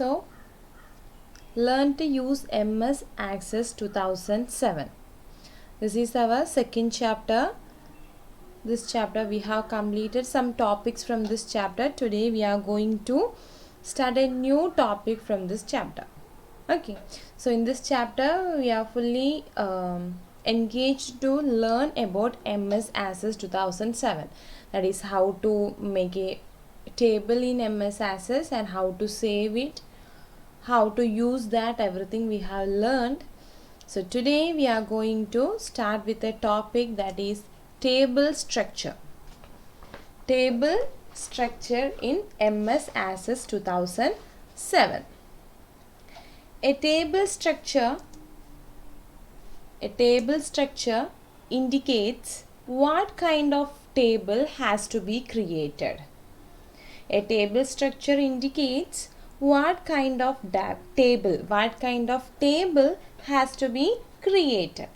So learn to use MS Access 2007. This is our second chapter. This chapter we have completed some topics from this chapter. Today we are going to start a new topic from this chapter. Okay, so in this chapter we are fully engaged to learn about MS Access 2007. That is how to make a table in MS Access and how to save it, how to use that, everything we have learned. So today we are going to start with a topic that is table structure. Table structure in MS Access 2007. A table structure indicates what kind of table has to be created. A table structure indicates what kind of table has to be created.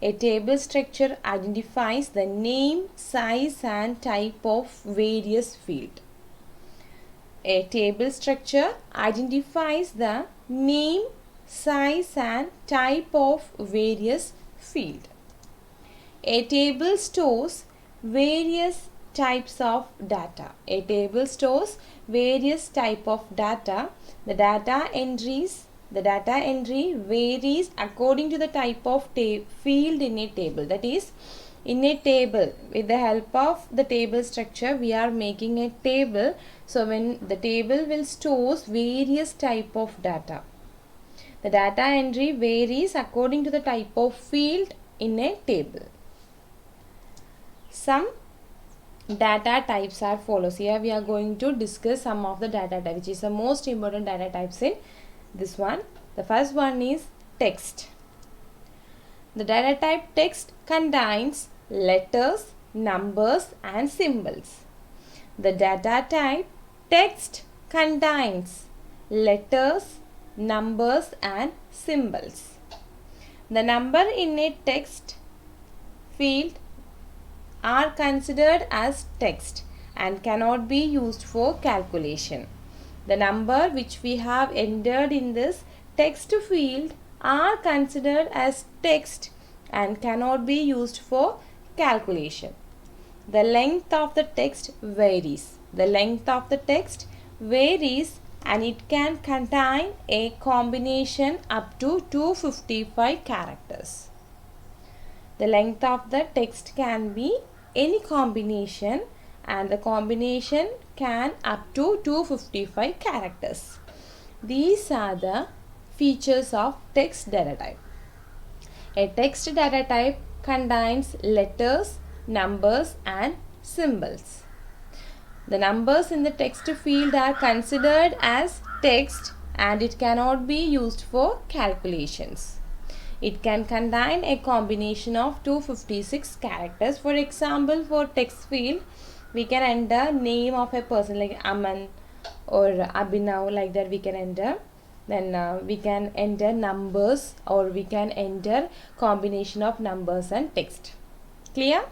A table structure identifies the name, size and type of various fields. A table structure identifies the name, size and type of various fields. A table stores various types of data. A table stores various type of data. The data entry varies according to the type of field in a table. That is, in a table, with the help of the table structure, we are making a table. So when the table will stores various type of data. The data entry varies according to the type of field in a table. Some data types are follows. Here we are going to discuss some of the data types, which is the most important data types in this one. The first one is text. The data type text contains letters, numbers and symbols. The data type text contains letters, numbers and symbols. The number in a text field are considered as text and cannot be used for calculation. The number which we have entered in this text field are considered as text and cannot be used for calculation. The length of the text varies. The length of the text varies and it can contain a combination up to 255 characters. The length of the text can be any combination and the combination can up to 255 characters. These are the features of text data type. A text data type contains letters, numbers and symbols. The numbers in the text field are considered as text and it cannot be used for calculations. It can contain a combination of 256 characters. For example, for text field, we can enter name of a person like Aman or Abhinav, like that we can enter. Then we can enter numbers or we can enter combination of numbers and text. Clear?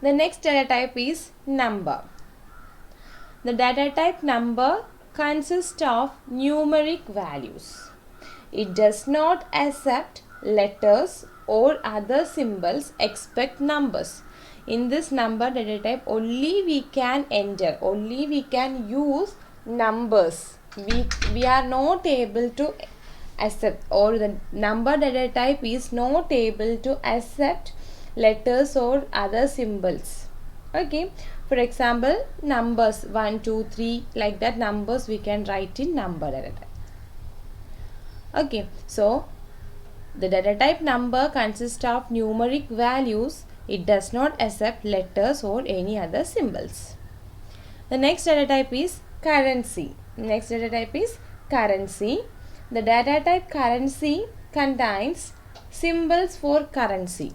The next data type is number. The data type number consists of numeric values. It does not accept letters or other symbols except numbers. In this number data type only we can enter, only we can use numbers. We are not able to accept, or the number data type is not able to accept letters or other symbols. Okay, for example, numbers 1, 2, 3, like that numbers we can write in number data type. Okay, so the data type number consists of numeric values. It does not accept letters or any other symbols. The next data type is currency. The data type currency contains symbols for currency.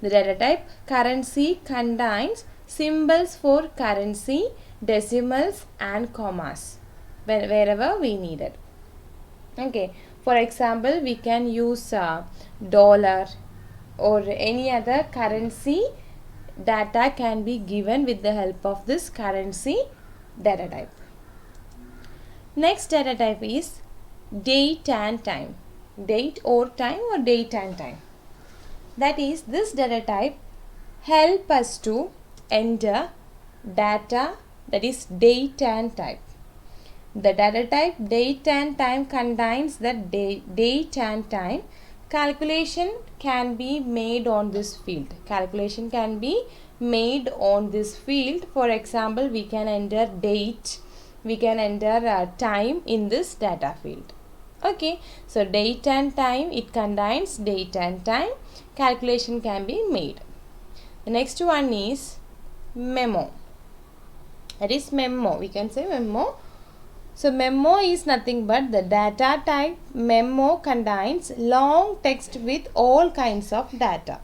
The data type currency contains symbols for currency, decimals and commas wherever we need it. Okay, for example, we can use dollar or any other currency. Data can be given with the help of this currency data type. Next data type is date and time. Date or time or date and time. That is, this data type help us to enter data, that is date and time. The data type date and time contains the date and time. Calculation can be made on this field. Calculation can be made on this field. For example, we can enter date, we can enter time in this data field. Okay, so date and time, it contains date and time. Calculation can be made. The next one is memo. That is memo. We can say memo. So memo is nothing but the data type. Memo contains long text with all kinds of data.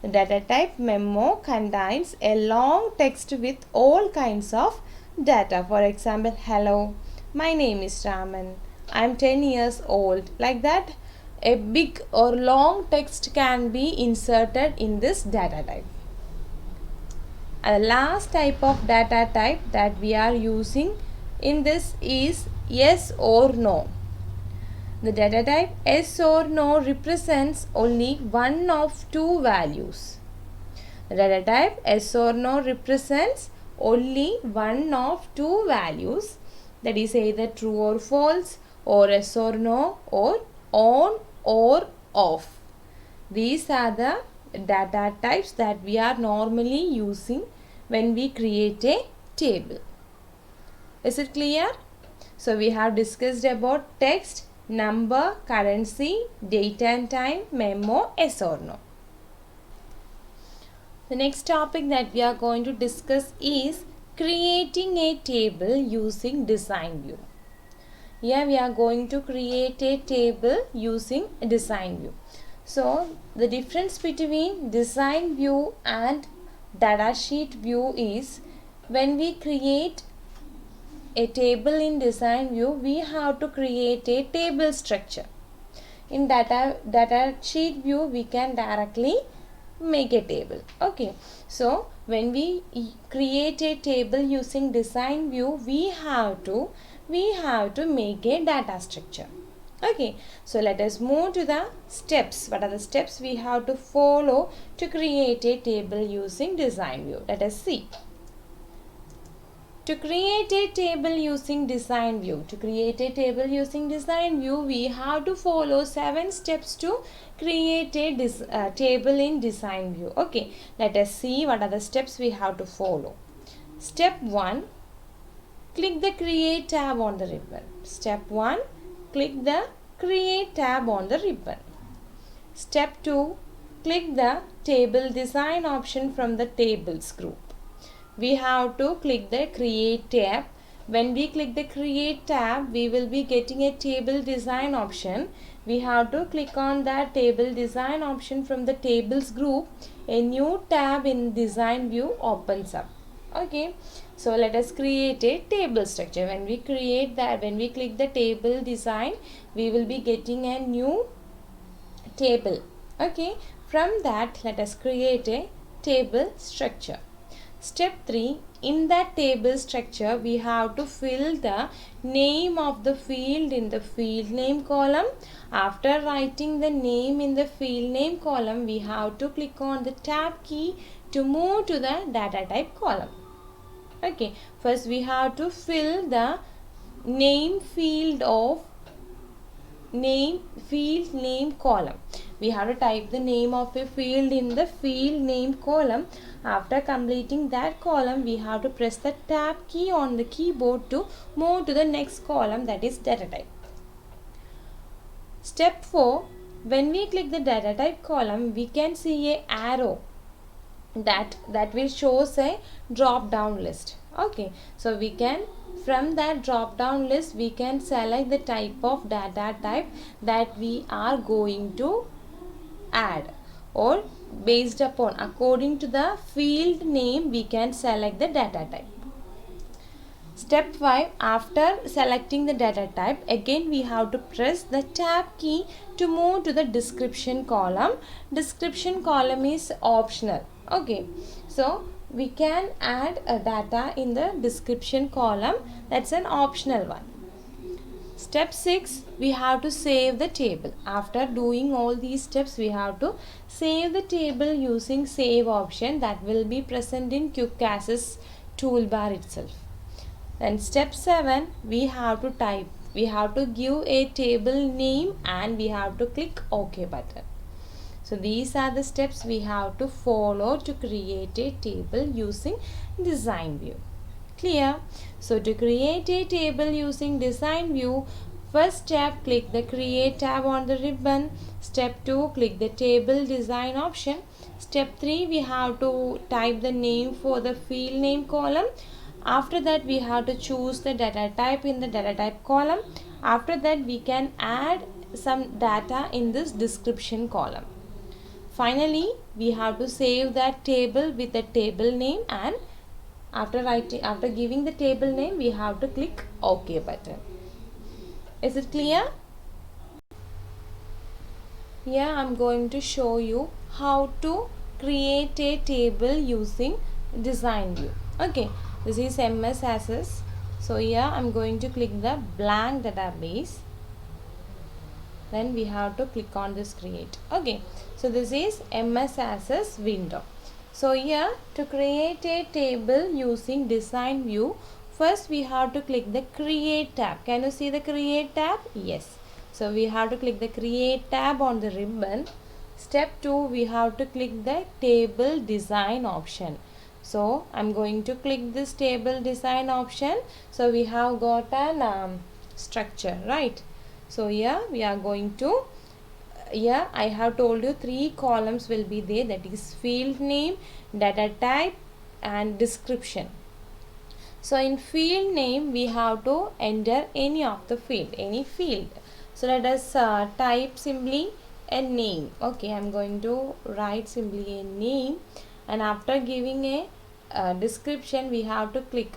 The data type memo contains a long text with all kinds of data. For example, hello, my name is Raman, I am 10 years old. Like that, a big or long text can be inserted in this data type. And the last type of data type that we are using in this is yes or no. The data type yes or no represents only one of two values. The data type yes or no represents only one of two values, that is either true or false, or yes or no, or on or off. These are the data types that we are normally using when we create a table. Is it clear? So we have discussed about text, number, currency, date and time, memo, yes or no. The next topic that we are going to discuss is creating a table using design view. Here we are going to create a table using design view. So the difference between design view and datasheet view is, when we create a table in design view, we have to create a table structure. In datasheet view, we can directly make a table. Okay, so when we create a table using design view, we have to make a data structure. Okay, so let us move to the steps. What are the steps we have to follow to create a table using design view? Let us see. To create a table using design view, we have to follow 7 steps to create a table in design view. Okay, let us see what are the steps we have to follow. Step 1, click the create tab on the ribbon. Step 1, click the create tab on the ribbon. Step 2, click the table design option from the tables group. We have to click the create tab. When we click the create tab, we will be getting a table design option. We have to click on that table design option from the tables group. A new tab in design view opens up. Okay, so let us create a table structure. When we click the table design, we will be getting a new table. Okay, from that, let us create a table structure. Step 3, in that table structure, we have to fill the name of the field in the field name column. After writing the name in the field name column, we have to click on the tab key to move to the data type column. Okay, first we have to fill the name field of field name column. We have to type the name of a field in the field name column. After completing that column, we have to press the tab key on the keyboard to move to the next column, that is data type. Step 4, when we click the data type column, we can see a arrow that will shows a drop down list. Okay, so we can, from that drop down list, we can select the type of data type that we are going to add, or based upon, according to the field name, we can select the data type. Step 5, after selecting the data type, again we have to press the tab key to move to the description column. Description column is optional. Okay, so we can add a data in the description column, that's an optional one. Step 6, we have to save the table. After doing all these steps, we have to save the table using save option that will be present in QuickAccess toolbar itself. Then step 7, we have to type. We have to give a table name and we have to click OK button. So these are the steps we have to follow to create a table using design view. Clear? So to create a table using design view, first step, click the create tab on the ribbon. Step 2, click the table design option. Step 3, we have to type the name for the field name column. After that, we have to choose the data type in the data type column. After that, we can add some data in this description column. Finally, we have to save that table with the table name, and after giving the table name, we have to click OK button. Is it clear? Here I am going to show you how to create a table using design view. Okay, this is MS Access. So here I am going to click the blank database. Then we have to click on this create. Okay, so this is MS Access window. So here to create a table using design view, first we have to click the create tab. Can you see the create tab? Yes. So we have to click the create tab on the ribbon. Step 2, we have to click the table design option. So I'm going to click this table design option. So we have got an structure, right? So here we are going to, I have told you 3 columns will be there, that is field name, data type and description. So in field name we have to enter any of the field, any field. So let us type simply a name. Okay, I am going to write simply a name, and after giving a description we have to click,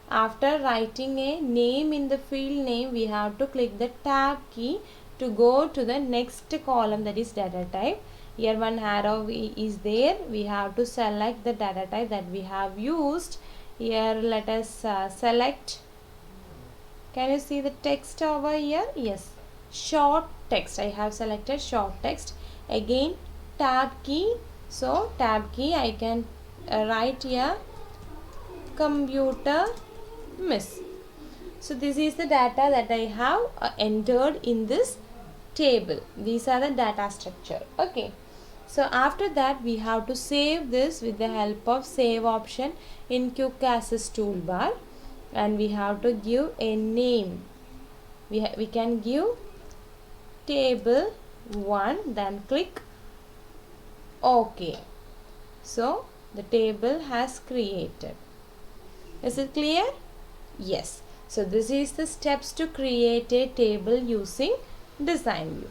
after writing a name in the field name, we have to click the tab key to go to the next column, that is data type. Here one arrow is there. We have to select the data type that we have used. Here let us select. Can you see the text over here? Yes, short text. I have selected short text. Again tab key. So tab key I can write here computer miss. So this is the data that I have entered in this table. These are the data structure. Okay, so after that we have to save this with the help of save option in QuickAccess toolbar, and we have to give a name. We can give table 1, then click OK. So the table has created. Is it clear? Yes. So this is the steps to create a table using design view.